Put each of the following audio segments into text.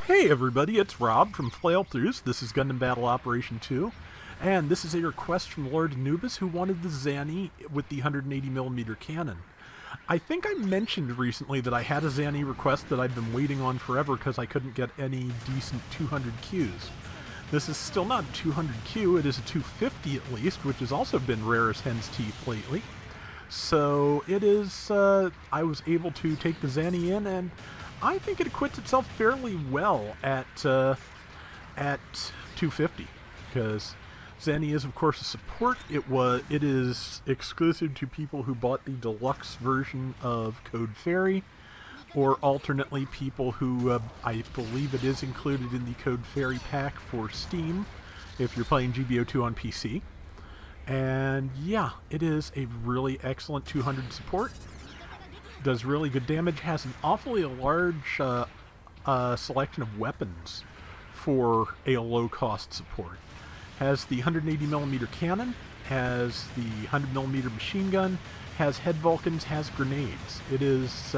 Hey everybody, it's Rob from Flailthroughs. This is Gundam Battle Operation 2, and this is a request from Lord Anubis who wanted the Zanny with the 180mm cannon. I think I mentioned recently that I had a Zanny request that I've been waiting on forever because I couldn't get any decent 200Qs. This is still not a 200Q, it is a 250 at least, which has also been rare as hen's teeth lately. So it is, I was able to take the Zanny in, and I think it acquits itself fairly well at 250, because Zanny is of course a support. It is exclusive to people who bought the deluxe version of Code Fairy, or alternately people who I believe it is included in the Code Fairy pack for Steam if you're playing GBO2 on PC. And yeah, it is a really excellent 200 support. Does really good damage, has an awfully large selection of weapons for a low-cost support. Has the 180mm cannon, has the 100mm machine gun, has head Vulcans, has grenades. It is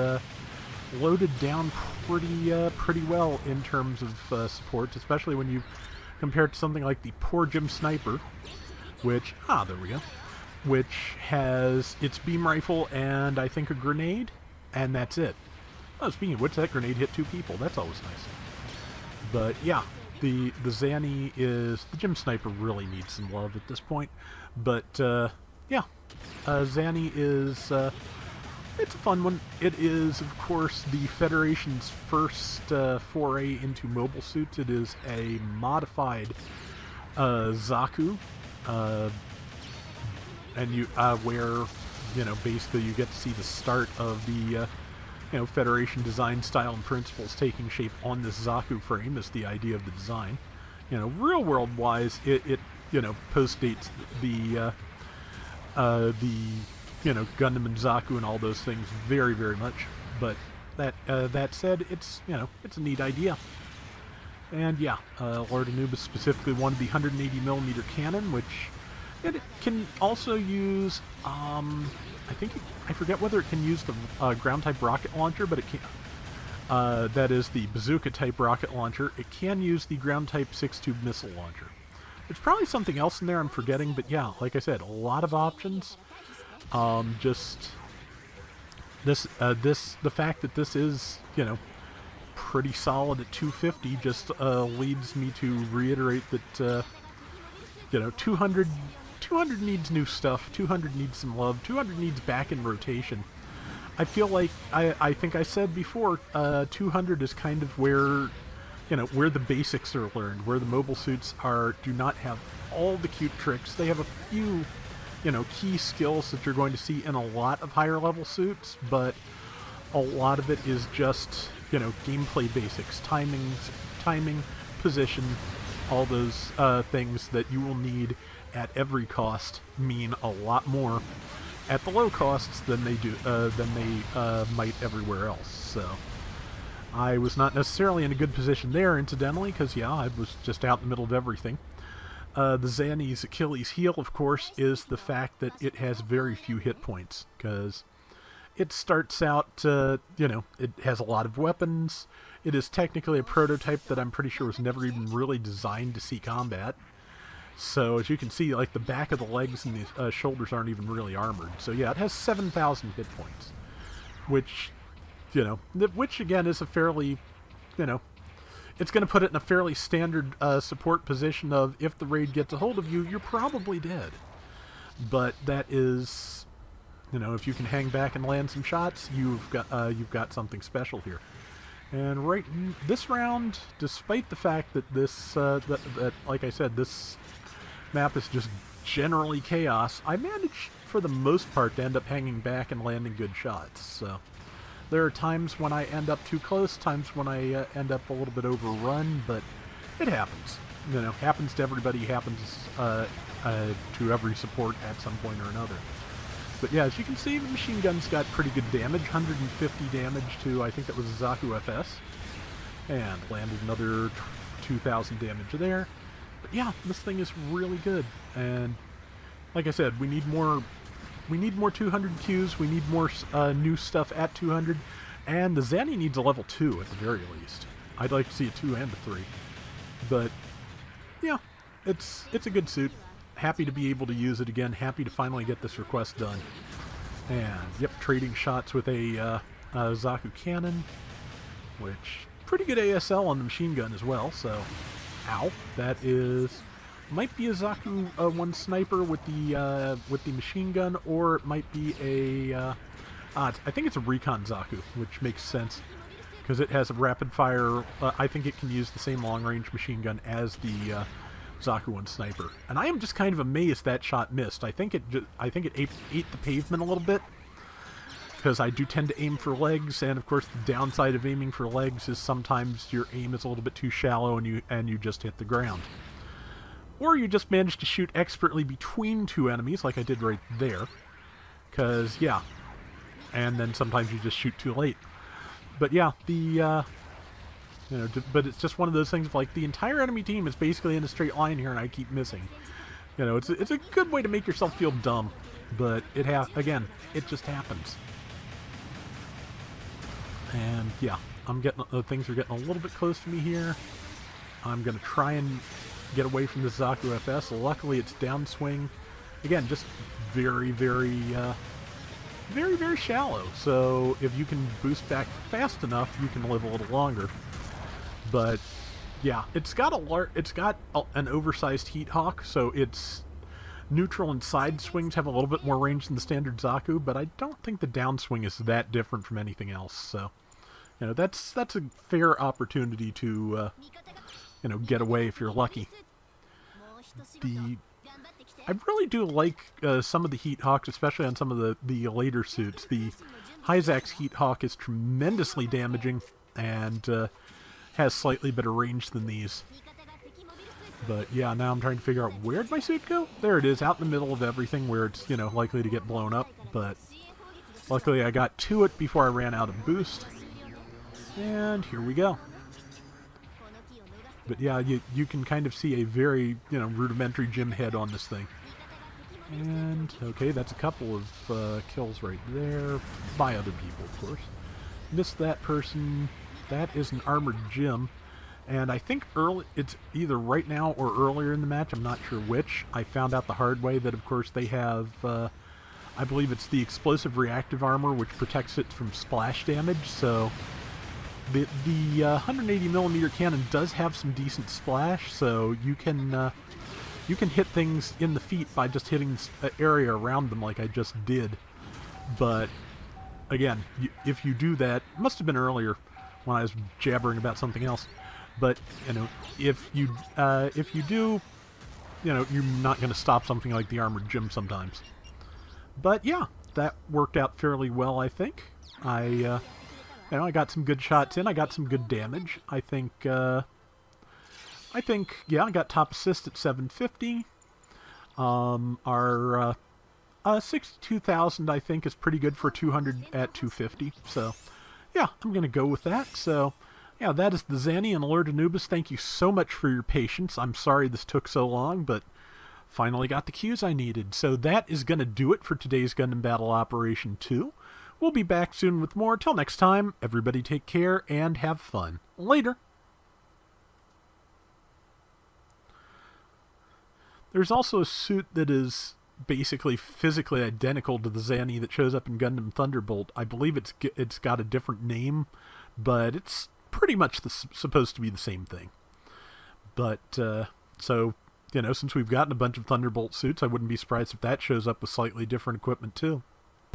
loaded down pretty well in terms of support, especially when you compare it to something like the Poor Jim Sniper, which, there we go, which has its beam rifle and I think a grenade, and that's it. Oh, speaking of which, that grenade hit 2 people. That's always nice. But yeah, the Zanny is... the Gym Sniper really needs some love at this point. But yeah, Zanny is... it's a fun one. It is, of course, the Federation's first foray into mobile suits. It is a modified Zaku, and you where basically you get to see the start of the Federation design style and principles taking shape on this Zaku frame is the idea of the design. Real world wise, it postdates the Gundam and Zaku and all those things very, very much. But that said, it's it's a neat idea. And yeah, Lord Anubis specifically wanted the 180mm cannon, which it can also use, I forget whether it can use the ground-type rocket launcher, but it can. That is the bazooka-type rocket launcher. It can use the ground-type 6-tube missile launcher. There's probably something else in there I'm forgetting, but yeah, like I said, a lot of options. Just the fact that this is, pretty solid at 250 just leads me to reiterate that 200 needs new stuff, 200 needs some love, 200 needs back in rotation. I feel like I think I said before, 200 is kind of where where the basics are learned, where the mobile suits do not have all the cute tricks. They have a few key skills that you're going to see in a lot of higher level suits, but a lot of it is just gameplay basics, timing, position, all those things that you will need at every cost mean a lot more at the low costs than they might everywhere else. So I was not necessarily in a good position there, incidentally, because yeah, I was just out in the middle of everything. The Zanny's Achilles heel, of course, is the fact that it has very few hit points, because it starts out, it has a lot of weapons. It is technically a prototype that I'm pretty sure was never even really designed to see combat. So, as you can see, like, the back of the legs and the shoulders aren't even really armored. So, yeah, it has 7,000 hit points. Which, which, again, is a fairly, it's going to put it in a fairly standard support position of, if the raid gets a hold of you, you're probably dead. But that is... if you can hang back and land some shots, you've got something special here. And right this round, despite the fact that this that like I said, this map is just generally chaos, I managed for the most part to end up hanging back and landing good shots. So there are times when I end up too close, times when I end up a little bit overrun, but it happens. Happens to everybody, happens to every support at some point or another. But yeah, as you can see, the machine gun's got pretty good damage, 150 damage to, I think that was a Zaku FS, and landed another 2,000 damage there. But yeah, this thing is really good, and like I said, we need more 200 Qs, we need more new stuff at 200, and the Zanny needs a level 2 at the very least. I'd like to see a 2 and a 3. But, yeah, it's a good suit. Happy to be able to use it again. Happy to finally get this request done. And, yep, trading shots with a Zaku cannon, which, pretty good ASL on the machine gun as well, so, ow. That is, might be a Zaku 1 sniper with the machine gun, or it might be a, I think it's a recon Zaku, which makes sense, because it has a rapid fire, I think it can use the same long range machine gun as the Zaku 1 sniper. And I am just kind of amazed that shot missed. I think it ate the pavement a little bit, because I do tend to aim for legs, and of course the downside of aiming for legs is sometimes your aim is a little bit too shallow and you just hit the ground. Or you just manage to shoot expertly between 2 enemies, like I did right there. Because, yeah. And then sometimes you just shoot too late. But yeah, but it's just one of those things of like, the entire enemy team is basically in a straight line here and I keep missing. It's a good way to make yourself feel dumb. But again, it just happens. And yeah, things are getting a little bit close to me here. I'm going to try and get away from this Zaku FS. Luckily, it's downswing. Again, just very, very, very, very shallow. So if you can boost back fast enough, you can live a little longer. But yeah, it's got an oversized heat hawk, so its neutral and side swings have a little bit more range than the standard Zaku, but I don't think the downswing is that different from anything else. So, that's a fair opportunity to, get away if you're lucky. I really do like some of the Heat Hawks, especially on some of the later suits. The Hyzack's Heat Hawk is tremendously damaging and has slightly better range than these. But yeah, now I'm trying to figure out, where'd my suit go? There it is, out in the middle of everything where it's, likely to get blown up. But luckily I got to it before I ran out of boost. And here we go. But yeah, you can kind of see a very, rudimentary gym head on this thing. And, okay, that's a couple of kills right there. By other people, of course. Missed that person. That is an armored gym. And I think it's either right now or earlier in the match, I'm not sure which. I found out the hard way that, of course, they have, I believe it's the explosive reactive armor, which protects it from splash damage, so the 180mm cannon does have some decent splash, so you can hit things in the feet by just hitting the area around them like I just did. But, again, if you do that, it must have been earlier when I was jabbering about something else. But, if you do, you're not going to stop something like the armored gym sometimes. But yeah, that worked out fairly well, I think. I got some good shots in. I got some good damage. I think, yeah, I got top assist at 750. Our 62,000, I think, is pretty good for 200 at 250. So, yeah, I'm going to go with that. So, yeah, that is the Zanny and Lord Anubis. Thank you so much for your patience. I'm sorry this took so long, but finally got the cues I needed. So that is going to do it for today's Gundam Battle Operation 2. We'll be back soon with more. Till next time, everybody take care and have fun. Later. There's also a suit that is basically physically identical to the Zanny that shows up in Gundam Thunderbolt. I believe it's got a different name, but it's pretty much supposed to be the same thing. But, so, since we've gotten a bunch of Thunderbolt suits, I wouldn't be surprised if that shows up with slightly different equipment too.